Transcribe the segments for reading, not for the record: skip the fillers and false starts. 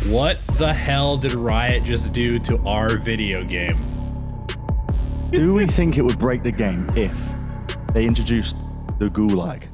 What the hell did Riot just do to our video game? Do we think it would break the game if they introduced the Gulag?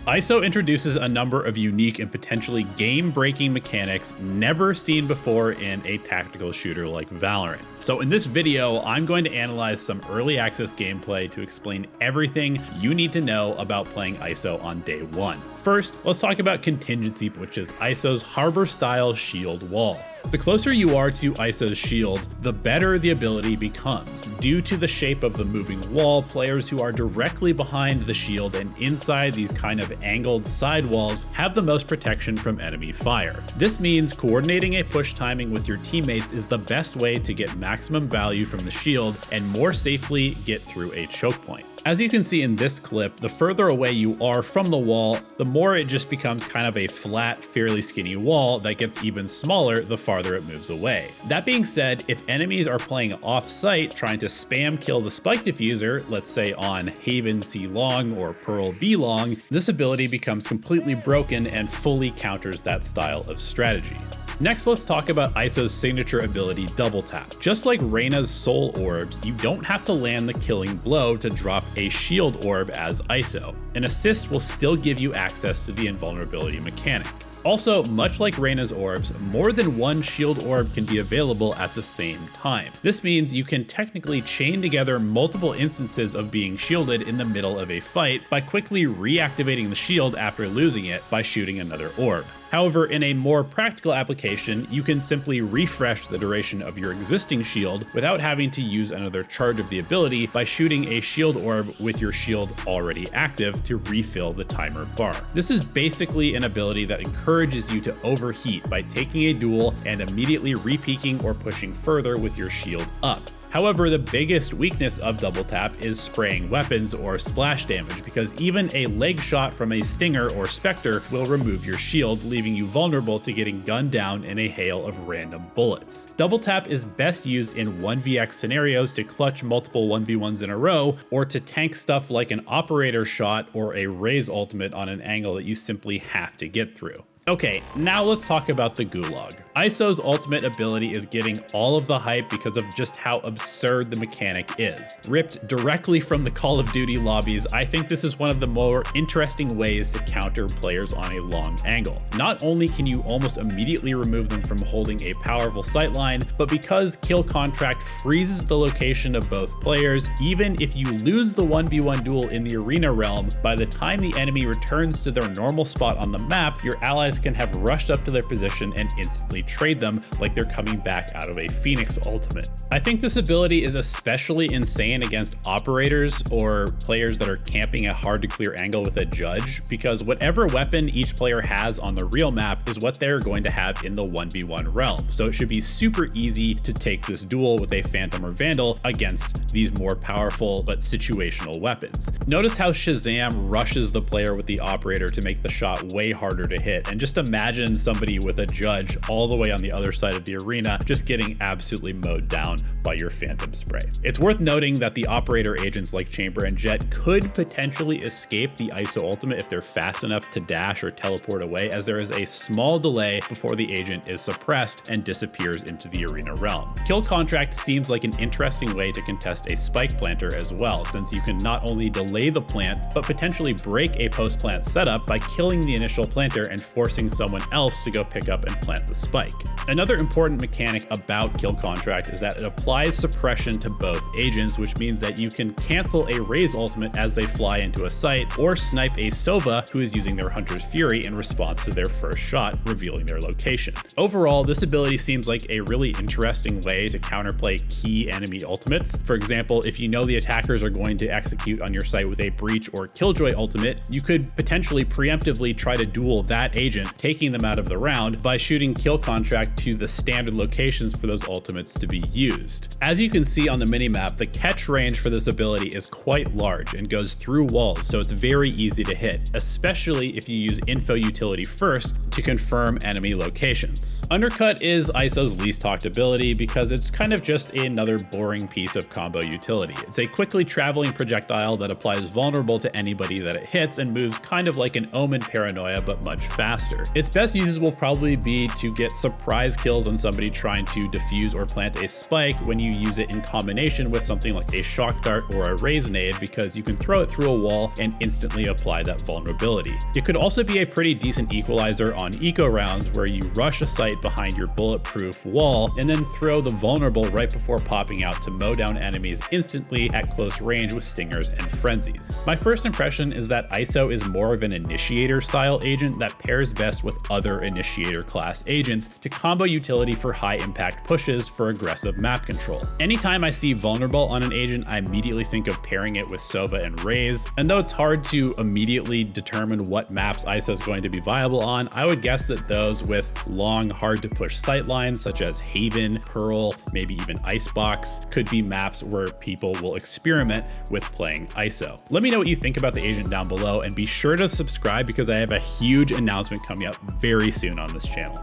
ISO introduces a number of unique and potentially game-breaking mechanics never seen before in a tactical shooter like Valorant. So in this video, I'm going to analyze some early access gameplay to explain everything you need to know about playing ISO on day one. First, let's talk about Contingency, which is ISO's harbor-style shield wall. The closer you are to ISO's shield, the better the ability becomes. Due to the shape of the moving wall, players who are directly behind the shield and inside these kind of angled side walls have the most protection from enemy fire. This means coordinating a push timing with your teammates is the best way to get maximum value from the shield and more safely get through a choke point. As you can see in this clip, the further away you are from the wall, the more it just becomes kind of a flat, fairly skinny wall that gets even smaller the farther it moves away. That being said, if enemies are playing off-site trying to spam kill the spike diffuser, let's say on Haven C long or Pearl B long, this ability becomes completely broken and fully counters that style of strategy. Next, let's talk about ISO's signature ability, Double Tap. Just like Reyna's Soul Orbs, you don't have to land the killing blow to drop a shield orb as ISO. An assist will still give you access to the invulnerability mechanic. Also, much like Reyna's orbs, more than one shield orb can be available at the same time. This means you can technically chain together multiple instances of being shielded in the middle of a fight by quickly reactivating the shield after losing it by shooting another orb. However, in a more practical application, you can simply refresh the duration of your existing shield without having to use another charge of the ability by shooting a shield orb with your shield already active to refill the timer bar. This is basically an ability that encourages you to overheat by taking a duel and immediately re-peeking or pushing further with your shield up. However, the biggest weakness of Double Tap is spraying weapons or splash damage, because even a leg shot from a Stinger or Spectre will remove your shield, leaving you vulnerable to getting gunned down in a hail of random bullets. Double Tap is best used in 1vx scenarios to clutch multiple 1v1s in a row, or to tank stuff like an Operator shot or a Raze ultimate on an angle that you simply have to get through. Okay, now let's talk about the Gulag. ISO's ultimate ability is getting all of the hype because of just how absurd the mechanic is. Ripped directly from the Call of Duty lobbies, I think this is one of the more interesting ways to counter players on a long angle. Not only can you almost immediately remove them from holding a powerful sightline, but because Kill Contract freezes the location of both players, even if you lose the 1v1 duel in the arena realm, by the time the enemy returns to their normal spot on the map, your allies can have rushed up to their position and instantly trade them like they're coming back out of a Phoenix ultimate. I think this ability is especially insane against operators or players that are camping a hard to clear angle with a judge, because whatever weapon each player has on the real map is what they're going to have in the 1v1 realm. So it should be super easy to take this duel with a Phantom or Vandal against these more powerful but situational weapons. Notice how Shazam rushes the player with the operator to make the shot way harder to hit, and just imagine somebody with a judge all the way on the other side of the arena just getting absolutely mowed down by your Phantom spray. It's worth noting that the operator agents like Chamber and Jet could potentially escape the ISO ultimate if they're fast enough to dash or teleport away, as there is a small delay before the agent is suppressed and disappears into the arena realm. Kill Contract seems like an interesting way to contest a spike planter as well, since you can not only delay the plant, but potentially break a post-plant setup by killing the initial planter and forcing someone else to go pick up and plant the spike. Another important mechanic about Kill Contract is that it applies suppression to both agents, which means that you can cancel a Raze ultimate as they fly into a site, or snipe a Sova who is using their Hunter's Fury in response to their first shot, revealing their location. Overall, this ability seems like a really interesting way to counterplay key enemy ultimates. For example, if you know the attackers are going to execute on your site with a Breach or Killjoy ultimate, you could potentially preemptively try to duel that agent, taking them out of the round by shooting Kill Contract to the standard locations for those ultimates to be used. As you can see on the minimap, the catch range for this ability is quite large and goes through walls, so it's very easy to hit, especially if you use info utility first to confirm enemy locations. Undercut is ISO's least talked ability because it's kind of just another boring piece of combo utility. It's a quickly traveling projectile that applies vulnerable to anybody that it hits and moves kind of like an Omen Paranoia but much faster. faster. Its best uses will probably be to get surprise kills on somebody trying to defuse or plant a spike when you use it in combination with something like a shock dart or a raise nade, because you can throw it through a wall and instantly apply that vulnerability. It could also be a pretty decent equalizer on eco rounds where you rush a site behind your bulletproof wall and then throw the vulnerable right before popping out to mow down enemies instantly at close range with stingers and frenzies. My first impression is that ISO is more of an initiator style agent that pairs best with other initiator class agents to combo utility for high impact pushes for aggressive map control. Anytime I see vulnerable on an agent, I immediately think of pairing it with Sova and Raze, and though it's hard to immediately determine what maps ISO is going to be viable on, I would guess that those with long, hard to push sightlines such as Haven, Pearl, maybe even Icebox could be maps where people will experiment with playing ISO. Let me know what you think about the agent down below, and be sure to subscribe because I have a huge announcement coming up very soon on this channel.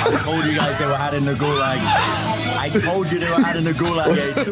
I told you guys they were adding the gulag. I told you they were adding the gulag.